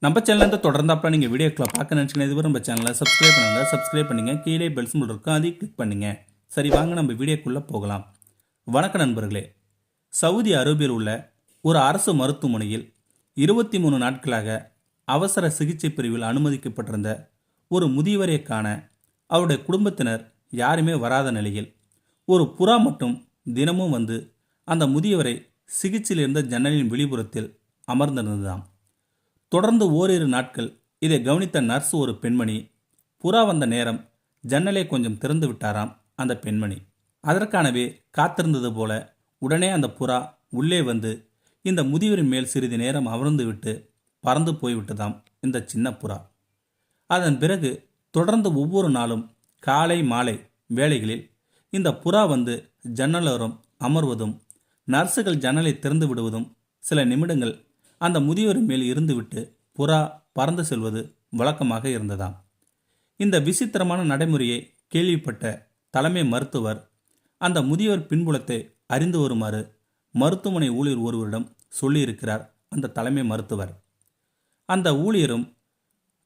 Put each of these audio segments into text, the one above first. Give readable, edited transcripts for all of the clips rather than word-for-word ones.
நம்ம சேனல்லேருந்து தொடர்ந்தாப்புல நீங்கள் வீடியோக்களை பார்க்க நினச்சிங்கன்னா இதுவரை நம்ம சேனலை சப்ஸ்கிரைப் பண்ணுங்கள் கீழே பெல் சிம்பிள் இருக்கும் அதையும் கிளிக் பண்ணுங்கள். சரி வாங்க நம்ம வீடியோக்குள்ளே போகலாம். வணக்கம் நண்பர்களே. சவுதி அரேபியாவில் உள்ள ஒரு அரசு மருத்துவமனையில் 23 நாட்களாக அவசர சிகிச்சை பிரிவில் அனுமதிக்கப்பட்டிருந்த ஒரு முதியவரை காண அவருடைய குடும்பத்தினர் யாருமே வராத நிலையில் ஒரு புறா மட்டும் தினமும் வந்து அந்த முதியவரை சிகிச்சையில் இருந்த ஜன்னலின் வெளிப்புறத்தில் அமர்ந்திருந்ததாம். தொடர்ந்து ஓரிரு நாட்கள் இதை கவனித்த நர்ஸ் ஒரு பெண்மணி, புறா வந்த நேரம் ஜன்னலை கொஞ்சம் திறந்து விட்டாராம் அந்த பெண்மணி. அதற்கானவே காத்திருந்தது போல உடனே அந்த புறா உள்ளே வந்து இந்த முதியவரின் மேல் சிறிது நேரம் அமர்ந்து விட்டு பறந்து போய்விட்டதாம் இந்த சின்ன புறா. அதன் பிறகு தொடர்ந்து ஒவ்வொரு நாளும் காலை மாலை வேளைகளில் இந்த புறா வந்து ஜன்னலோரம் அமர்வதும் நர்ஸுகள் ஜன்னலை திறந்து விடுவதும் சில நிமிடங்கள் அந்த முதியோரின் மேல் இருந்துவிட்டு புறா பறந்து செல்வது வழக்கமாக இருந்ததாம். இந்த விசித்திரமான நடைமுறையை கேள்விப்பட்ட தலைமை மருத்துவர் அந்த முதியோர் பின்புலத்தை அறிந்து வருமாறு மருத்துவமனை ஊழியர் ஒருவரிடம் சொல்லியிருக்கிறார் அந்த தலைமை மருத்துவர். அந்த ஊழியரும்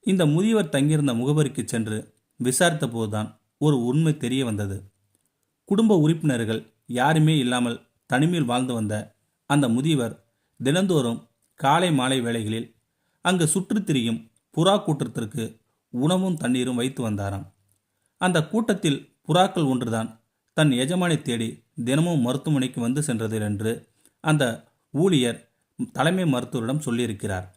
இந்த முதியவர் தங்கியிருந்த முகவரிக்கு சென்று விசாரித்த போதுதான் ஒரு உண்மை தெரிய வந்தது. குடும்ப உறுப்பினர்கள் யாருமே இல்லாமல் தனிமையில் வாழ்ந்து வந்த அந்த முதியவர் தினந்தோறும் காலை மாலை வேளைகளில் அங்கு சுற்றித் திரியும் புறா கூட்டத்திற்கு உணவும் தண்ணீரும் வைத்து வந்தாராம். அந்த கூட்டத்தில் புறாக்கள் ஒன்றுதான் தன் எஜமானை தேடி தினமும் மருத்துவமனைக்கு வந்து சென்றது என்று அந்த ஊழியர் தலைமை மருத்துவரிடம் சொல்லியிருக்கிறார்.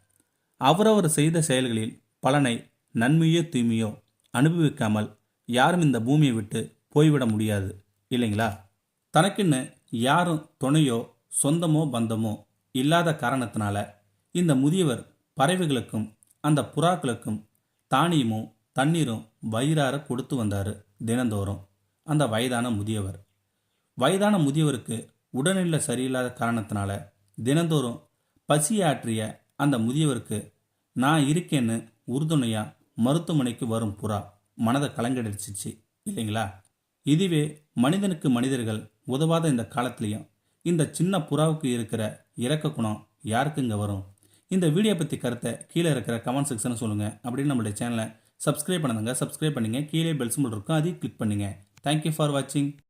அவரவர் செய்த செயல்களில் பலனை நன்மையோ தீமையோ அனுபவிக்காமல் யாரும் இந்த பூமியை விட்டு போய்விட முடியாது இல்லைங்களா? தனக்குன்னு யாரும் துணையோ சொந்தமோ பந்தமோ இல்லாத காரணத்தினால இந்த முதியவர் பறவைகளுக்கும் அந்த புறாக்களுக்கும் தானியமும் தண்ணீரும் வயிறார கொடுத்து வந்தார் தினந்தோறும் அந்த வயதான முதியவருக்கு உடல்நிலை சரியில்லாத காரணத்தினால தினந்தோறும் பசியாற்றிய அந்த முதியவருக்கு நான் இருக்கேன்னு உறுதுணையா மருத்துவமனைக்கு வரும் புறா மனதை கலங்கடிச்சிச்சு இல்லைங்களா? இதுவே மனிதனுக்கு மனிதர்கள் உதவாத இந்த காலத்திலையும் இந்த சின்ன புறாவுக்கு இருக்கிற இரக்க குணம் யாருக்குங்க வரும்? இந்த வீடியோ பற்றி கருத்தை கீழே இருக்கிற கமெண்ட் செக்ஷனில் சொல்லுங்கள். அப்படின்னு நம்மளுடைய சேனலை சப்ஸ்கிரைப் பண்ணுங்க. கீழே பெல் சிம்பிள் இருக்கும், அதையும் கிளிக் பண்ணுங்கள். தேங்க்யூ ஃபார் வாட்சிங்.